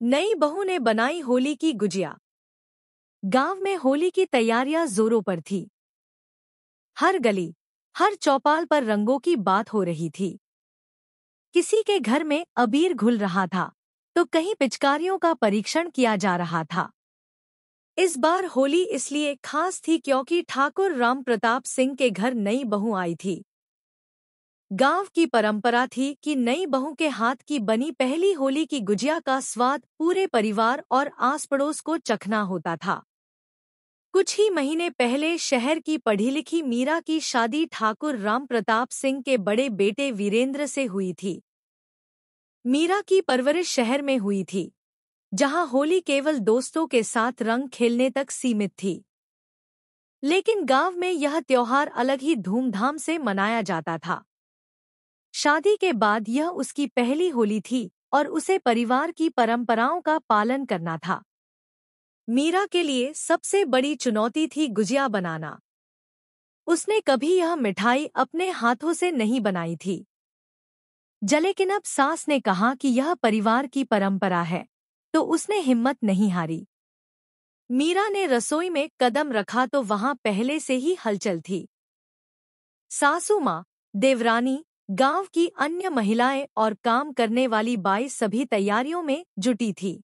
नई बहू ने बनाई होली की गुजिया। गांव में होली की तैयारियां जोरों पर थी। हर गली, हर चौपाल पर रंगों की बात हो रही थी। किसी के घर में अबीर घुल रहा था, तो कहीं पिचकारियों का परीक्षण किया जा रहा था। इस बार होली इसलिए खास थी क्योंकि ठाकुर राम प्रताप सिंह के घर नई बहू आई थी। गांव की परंपरा थी कि नई बहू के हाथ की बनी पहली होली की गुजिया का स्वाद पूरे परिवार और आस पड़ोस को चखना होता था। कुछ ही महीने पहले शहर की पढ़ी लिखी मीरा की शादी ठाकुर राम प्रताप सिंह के बड़े बेटे वीरेंद्र से हुई थी। मीरा की परवरिश शहर में हुई थी, जहां होली केवल दोस्तों के साथ रंग खेलने तक सीमित थी। लेकिन गांव में यह त्योहार अलग ही धूमधाम से मनाया जाता था। शादी के बाद यह उसकी पहली होली थी और उसे परिवार की परंपराओं का पालन करना था। मीरा के लिए सबसे बड़ी चुनौती थी गुजिया बनाना। उसने कभी यह मिठाई अपने हाथों से नहीं बनाई थी। लेकिन अब सास ने कहा कि यह परिवार की परंपरा है, तो उसने हिम्मत नहीं हारी। मीरा ने रसोई में कदम रखा तो वहां पहले से ही हलचल थी। सासू माँ, देवरानी, गांव की अन्य महिलाएं और काम करने वाली बाई सभी तैयारियों में जुटी थी।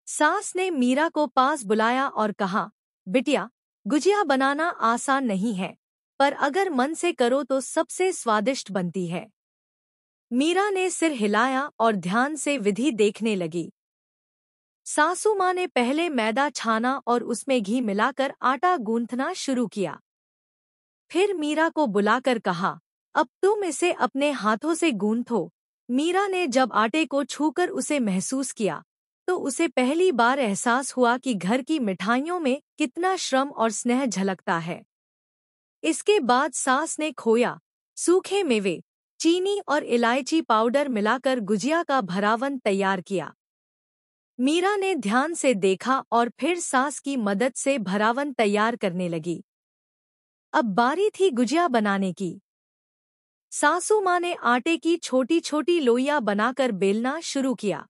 सास ने मीरा को पास बुलाया और कहा, बिटिया, गुजिया बनाना आसान नहीं है, पर अगर मन से करो तो सबसे स्वादिष्ट बनती है। मीरा ने सिर हिलाया और ध्यान से विधि देखने लगी। सासू माँ ने पहले मैदा छाना और उसमें घी मिलाकर आटा गूंथना शुरू किया। फिर मीरा को बुलाकर कहा, अब तुम इसे अपने हाथों से गूंथो। मीरा ने जब आटे को छूकर उसे महसूस किया, तो उसे पहली बार एहसास हुआ कि घर की मिठाइयों में कितना श्रम और स्नेह झलकता है। इसके बाद सास ने खोया, सूखे मेवे, चीनी और इलायची पाउडर मिलाकर गुजिया का भरावन तैयार किया। मीरा ने ध्यान से देखा और फिर सास की मदद से भरावन तैयार करने लगी। अब बारी थी गुजिया बनाने की। सासू माँ ने आटे की छोटी छोटी लोइयां बनाकर बेलना शुरू किया।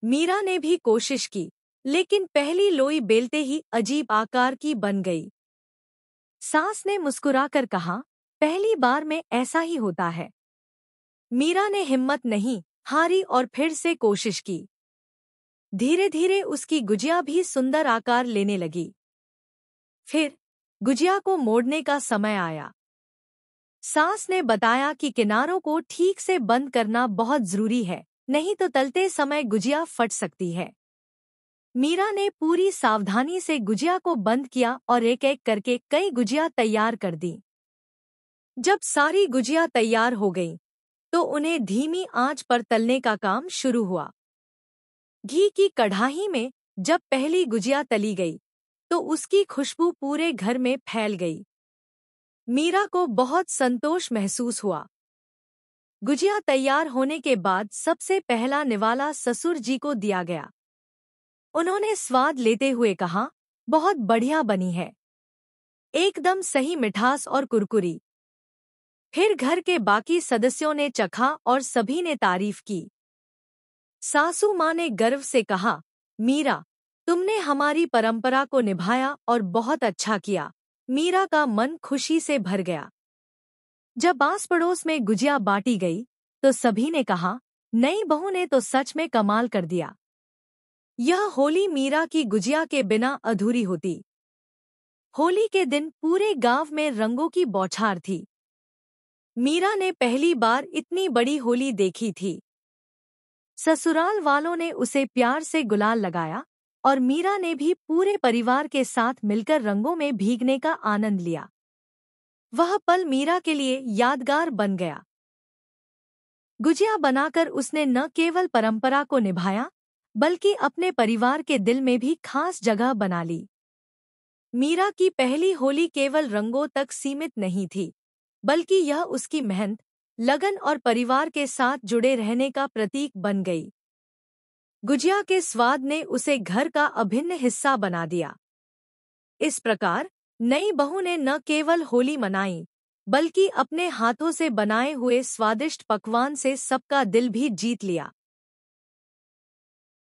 मीरा ने भी कोशिश की, लेकिन पहली लोई बेलते ही अजीब आकार की बन गई। सास ने मुस्कुराकर कहा, पहली बार में ऐसा ही होता है। मीरा ने हिम्मत नहीं हारी और फिर से कोशिश की। धीरे धीरे उसकी गुजिया भी सुंदर आकार लेने लगी। फिर गुजिया को मोड़ने का समय आया। सास ने बताया कि किनारों को ठीक से बंद करना बहुत जरूरी है, नहीं तो तलते समय गुजिया फट सकती है। मीरा ने पूरी सावधानी से गुजिया को बंद किया और एक एक करके कई गुजिया तैयार कर दी। जब सारी गुजिया तैयार हो गईं, तो उन्हें धीमी आंच पर तलने का काम शुरू हुआ। घी की कढ़ाई में जब पहली गुजिया तली गई, तो उसकी खुशबू पूरे घर में फैल गई। मीरा को बहुत संतोष महसूस हुआ। गुजिया तैयार होने के बाद सबसे पहला निवाला ससुर जी को दिया गया। उन्होंने स्वाद लेते हुए कहा, बहुत बढ़िया बनी है, एकदम सही मिठास और कुरकुरी। फिर घर के बाकी सदस्यों ने चखा और सभी ने तारीफ की। सासू माँ ने गर्व से कहा, मीरा, तुमने हमारी परंपरा को निभाया और बहुत अच्छा किया। मीरा का मन खुशी से भर गया। जब आस पड़ोस में गुजिया बांटी गई, तो सभी ने कहा, नई बहू ने तो सच में कमाल कर दिया। यह होली मीरा की गुजिया के बिना अधूरी होती। होली के दिन पूरे गांव में रंगों की बौछार थी। मीरा ने पहली बार इतनी बड़ी होली देखी थी। ससुराल वालों ने उसे प्यार से गुलाल लगाया और मीरा ने भी पूरे परिवार के साथ मिलकर रंगों में भीगने का आनंद लिया। वह पल मीरा के लिए यादगार बन गया। गुजिया बनाकर उसने न केवल परंपरा को निभाया, बल्कि अपने परिवार के दिल में भी खास जगह बना ली। मीरा की पहली होली केवल रंगों तक सीमित नहीं थी, बल्कि यह उसकी मेहनत, लगन और परिवार के साथ जुड़े रहने का प्रतीक बन गई। गुजिया के स्वाद ने उसे घर का अभिन्न हिस्सा बना दिया। इस प्रकार नई बहू ने न केवल होली मनाई, बल्कि अपने हाथों से बनाए हुए स्वादिष्ट पकवान से सबका दिल भी जीत लिया।